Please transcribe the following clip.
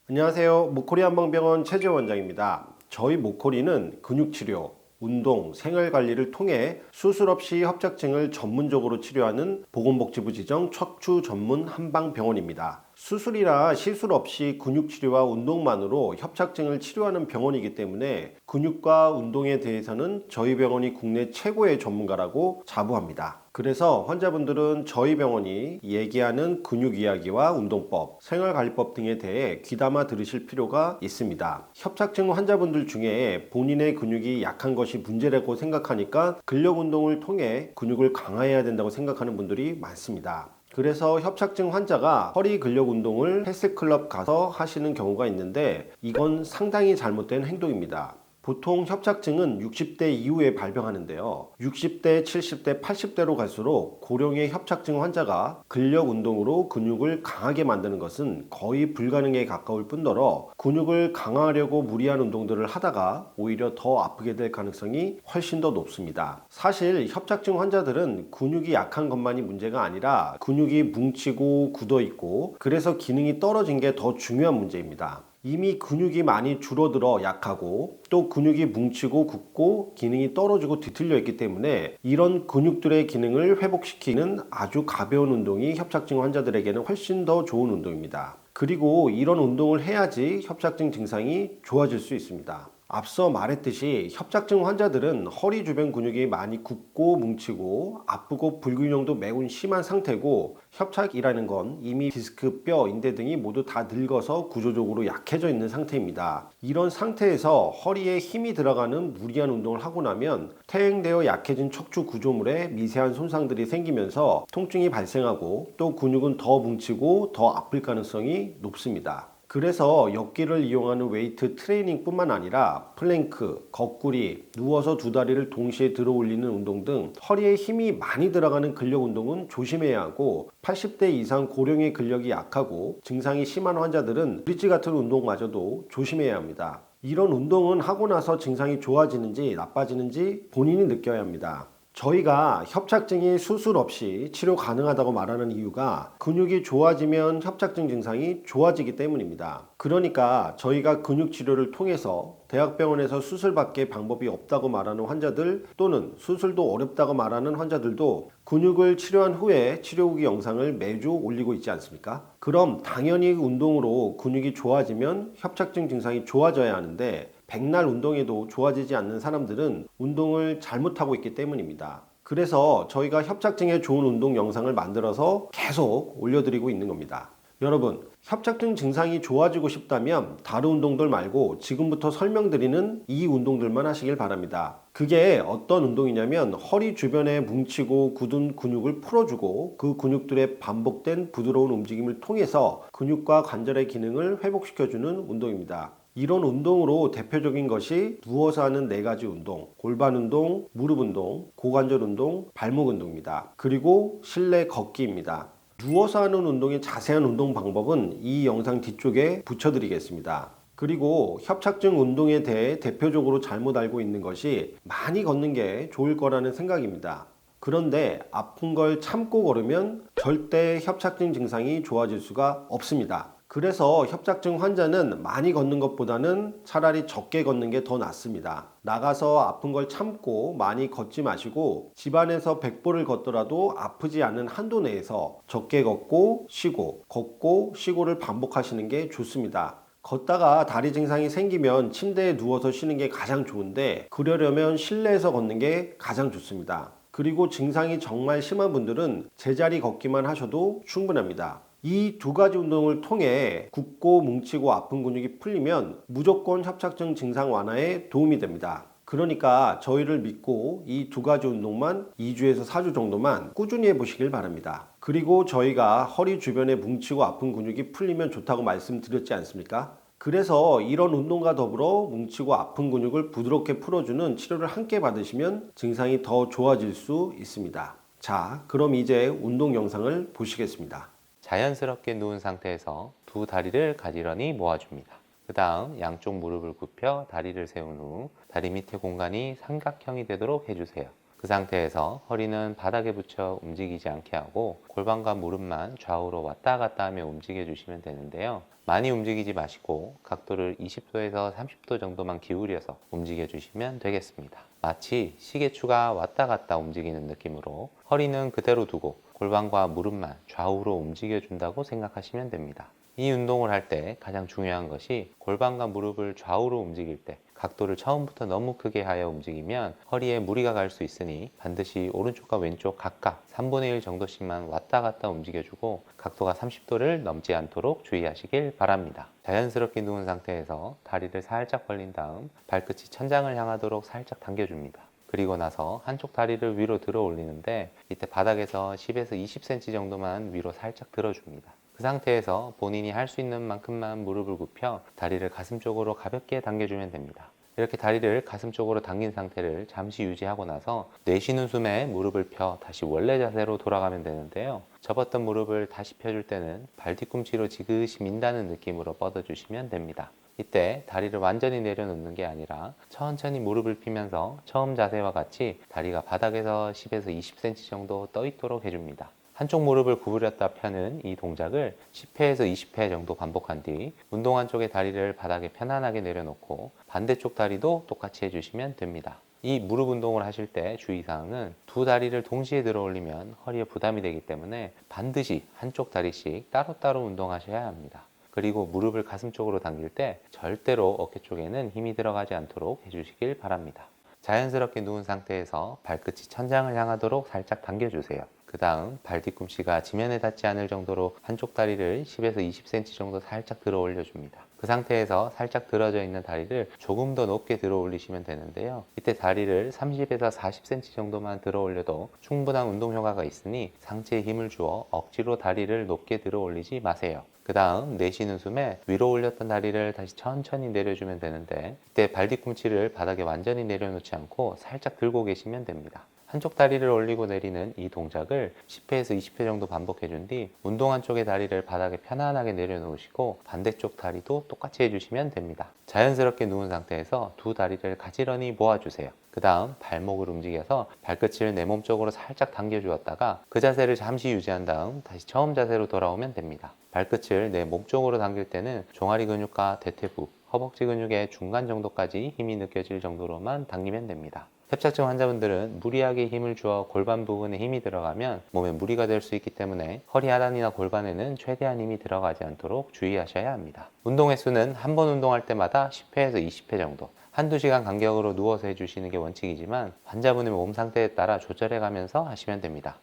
안녕하세요. 목코리 한방병원 최재원장입니다. 저희 목코리는 근육치료, 운동, 생활관리를 통해 수술 없이 협착증을 전문적으로 치료하는 보건복지부 지정 척추 전문 한방병원입니다. 수술이나 시술 없이 근육치료와 운동만으로 협착증을 치료하는 병원이기 때문에 근육과 운동에 대해서는 저희 병원이 국내 최고의 전문가라고 자부합니다. 그래서 환자분들은 저희 병원이 얘기하는 근육 이야기와 운동법, 생활관리법 등에 대해 귀담아 들으실 필요가 있습니다. 협착증 환자분들 중에 본인의 근육이 약한 것이 문제라고 생각하니까 근력 운동을 통해 근육을 강화해야 된다고 생각하는 분들이 많습니다. 그래서 협착증 환자가 허리 근력 운동을 헬스클럽 가서 하시는 경우가 있는데 이건 상당히 잘못된 행동입니다. 보통 협착증은 60대 이후에 발병하는데요. 60대, 70대, 80대로 갈수록 고령의 협착증 환자가 근력 운동으로 근육을 강하게 만드는 것은 거의 불가능에 가까울 뿐더러 근육을 강화하려고 무리한 운동들을 하다가 오히려 더 아프게 될 가능성이 훨씬 더 높습니다. 사실 협착증 환자들은 근육이 약한 것만이 문제가 아니라 근육이 뭉치고 굳어 있고 그래서 기능이 떨어진 게 더 중요한 문제입니다. 이미 근육이 많이 줄어들어 약하고 또 근육이 뭉치고 굳고 기능이 떨어지고 뒤틀려 있기 때문에 이런 근육들의 기능을 회복시키는 아주 가벼운 운동이 협착증 환자들에게는 훨씬 더 좋은 운동입니다. 그리고 이런 운동을 해야지 협착증 증상이 좋아질 수 있습니다. 앞서 말했듯이 협착증 환자들은 허리 주변 근육이 많이 굳고 뭉치고 아프고 불균형도 매우 심한 상태고 협착이라는 건 이미 디스크, 뼈, 인대 등이 모두 다 늙어서 구조적으로 약해져 있는 상태입니다. 이런 상태에서 허리에 힘이 들어가는 무리한 운동을 하고 나면 퇴행되어 약해진 척추 구조물에 미세한 손상들이 생기면서 통증이 발생하고 또 근육은 더 뭉치고 더 아플 가능성이 높습니다. 그래서 역기를 이용하는 웨이트 트레이닝 뿐만 아니라 플랭크, 거꾸리, 누워서 두 다리를 동시에 들어 올리는 운동 등 허리에 힘이 많이 들어가는 근력 운동은 조심해야 하고 80대 이상 고령의 근력이 약하고 증상이 심한 환자들은 브릿지 같은 운동마저도 조심해야 합니다. 이런 운동은 하고 나서 증상이 좋아지는지 나빠지는지 본인이 느껴야 합니다. 저희가 협착증이 수술 없이 치료 가능하다고 말하는 이유가 근육이 좋아지면 협착증 증상이 좋아지기 때문입니다. 그러니까 저희가 근육 치료를 통해서 대학병원에서 수술밖에 방법이 없다고 말하는 환자들 또는 수술도 어렵다고 말하는 환자들도 근육을 치료한 후에 치료 후기 영상을 매주 올리고 있지 않습니까? 그럼 당연히 운동으로 근육이 좋아지면 협착증 증상이 좋아져야 하는데 백날 운동해도 좋아지지 않는 사람들은 운동을 잘못하고 있기 때문입니다. 그래서 저희가 협착증에 좋은 운동 영상을 만들어서 계속 올려드리고 있는 겁니다. 여러분, 협착증 증상이 좋아지고 싶다면 다른 운동들 말고 지금부터 설명드리는 이 운동들만 하시길 바랍니다. 그게 어떤 운동이냐면 허리 주변에 뭉치고 굳은 근육을 풀어주고 그 근육들의 반복된 부드러운 움직임을 통해서 근육과 관절의 기능을 회복시켜주는 운동입니다. 이런 운동으로 대표적인 것이 누워서 하는 4가지 운동, 골반 운동, 무릎 운동, 고관절 운동, 발목 운동입니다. 그리고 실내 걷기입니다. 누워서 하는 운동의 자세한 운동 방법은 이 영상 뒤쪽에 붙여드리겠습니다. 그리고 협착증 운동에 대해 대표적으로 잘못 알고 있는 것이 많이 걷는 게 좋을 거라는 생각입니다. 그런데 아픈 걸 참고 걸으면 절대 협착증 증상이 좋아질 수가 없습니다. 그래서 협착증 환자는 많이 걷는 것보다는 차라리 적게 걷는 게 더 낫습니다. 나가서 아픈 걸 참고 많이 걷지 마시고 집안에서 100보를 걷더라도 아프지 않은 한도 내에서 적게 걷고 쉬고 걷고 쉬고를 반복하시는 게 좋습니다. 걷다가 다리 증상이 생기면 침대에 누워서 쉬는 게 가장 좋은데 그러려면 실내에서 걷는 게 가장 좋습니다. 그리고 증상이 정말 심한 분들은 제자리 걷기만 하셔도 충분합니다. 이 2가지 운동을 통해 굳고 뭉치고 아픈 근육이 풀리면 무조건 협착증 증상 완화에 도움이 됩니다. 그러니까 저희를 믿고 이 2가지 운동만 2주에서 4주 정도만 꾸준히 해보시길 바랍니다. 그리고 저희가 허리 주변에 뭉치고 아픈 근육이 풀리면 좋다고 말씀드렸지 않습니까? 그래서 이런 운동과 더불어 뭉치고 아픈 근육을 부드럽게 풀어주는 치료를 함께 받으시면 증상이 더 좋아질 수 있습니다. 자, 그럼 이제 운동 영상을 보시겠습니다. 자연스럽게 누운 상태에서 두 다리를 가지런히 모아줍니다. 그 다음 양쪽 무릎을 굽혀 다리를 세운 후 다리 밑에 공간이 삼각형이 되도록 해주세요. 그 상태에서 허리는 바닥에 붙여 움직이지 않게 하고 골반과 무릎만 좌우로 왔다 갔다 하며 움직여 주시면 되는데요. 많이 움직이지 마시고 각도를 20도에서 30도 정도만 기울여서 움직여 주시면 되겠습니다. 마치 시계추가 왔다 갔다 움직이는 느낌으로 허리는 그대로 두고 골반과 무릎만 좌우로 움직여 준다고 생각하시면 됩니다. 이 운동을 할 때 가장 중요한 것이 골반과 무릎을 좌우로 움직일 때 각도를 처음부터 너무 크게 하여 움직이면 허리에 무리가 갈 수 있으니 반드시 오른쪽과 왼쪽 각각 3분의 1 정도씩만 왔다 갔다 움직여주고 각도가 30도를 넘지 않도록 주의하시길 바랍니다. 자연스럽게 누운 상태에서 다리를 살짝 벌린 다음 발끝이 천장을 향하도록 살짝 당겨줍니다. 그리고 나서 한쪽 다리를 위로 들어 올리는데 이때 바닥에서 10에서 20cm 정도만 위로 살짝 들어줍니다. 그 상태에서 본인이 할 수 있는 만큼만 무릎을 굽혀 다리를 가슴 쪽으로 가볍게 당겨주면 됩니다. 이렇게 다리를 가슴 쪽으로 당긴 상태를 잠시 유지하고 나서 내쉬는 숨에 무릎을 펴 다시 원래 자세로 돌아가면 되는데요. 접었던 무릎을 다시 펴줄 때는 발 뒤꿈치로 지그시 민다는 느낌으로 뻗어주시면 됩니다. 이때 다리를 완전히 내려놓는 게 아니라 천천히 무릎을 펴면서 처음 자세와 같이 다리가 바닥에서 10에서 20cm 정도 떠 있도록 해줍니다. 한쪽 무릎을 구부렸다 펴는 이 동작을 10회에서 20회 정도 반복한 뒤 운동한 쪽의 다리를 바닥에 편안하게 내려놓고 반대쪽 다리도 똑같이 해주시면 됩니다. 이 무릎 운동을 하실 때 주의사항은 두 다리를 동시에 들어 올리면 허리에 부담이 되기 때문에 반드시 한쪽 다리씩 따로따로 운동하셔야 합니다. 그리고 무릎을 가슴 쪽으로 당길 때 절대로 어깨 쪽에는 힘이 들어가지 않도록 해주시길 바랍니다. 자연스럽게 누운 상태에서 발끝이 천장을 향하도록 살짝 당겨주세요. 그 다음 발 뒤꿈치가 지면에 닿지 않을 정도로 한쪽 다리를 10에서 20cm 정도 살짝 들어 올려줍니다. 그 상태에서 살짝 들어져 있는 다리를 조금 더 높게 들어 올리시면 되는데요. 이때 다리를 30에서 40cm 정도만 들어 올려도 충분한 운동 효과가 있으니 상체에 힘을 주어 억지로 다리를 높게 들어 올리지 마세요. 그 다음 내쉬는 숨에 위로 올렸던 다리를 다시 천천히 내려주면 되는데 이때 발 뒤꿈치를 바닥에 완전히 내려놓지 않고 살짝 들고 계시면 됩니다. 한쪽 다리를 올리고 내리는 이 동작을 10회에서 20회 정도 반복해 준 뒤 운동한 쪽의 다리를 바닥에 편안하게 내려놓으시고 반대쪽 다리도 똑같이 해주시면 됩니다. 자연스럽게 누운 상태에서 두 다리를 가지런히 모아주세요. 그 다음 발목을 움직여서 발끝을 내 몸 쪽으로 살짝 당겨주었다가 그 자세를 잠시 유지한 다음 다시 처음 자세로 돌아오면 됩니다. 발끝을 내 몸 쪽으로 당길 때는 종아리 근육과 대퇴부, 허벅지 근육의 중간 정도까지 힘이 느껴질 정도로만 당기면 됩니다. 협착증 환자분들은 무리하게 힘을 주어 골반 부분에 힘이 들어가면 몸에 무리가 될 수 있기 때문에 허리 하단이나 골반에는 최대한 힘이 들어가지 않도록 주의하셔야 합니다. 운동 횟수는 한 번 운동할 때마다 10회에서 20회 정도, 한두 시간 간격으로 누워서 해주시는 게 원칙이지만 환자분의 몸 상태에 따라 조절해 가면서 하시면 됩니다.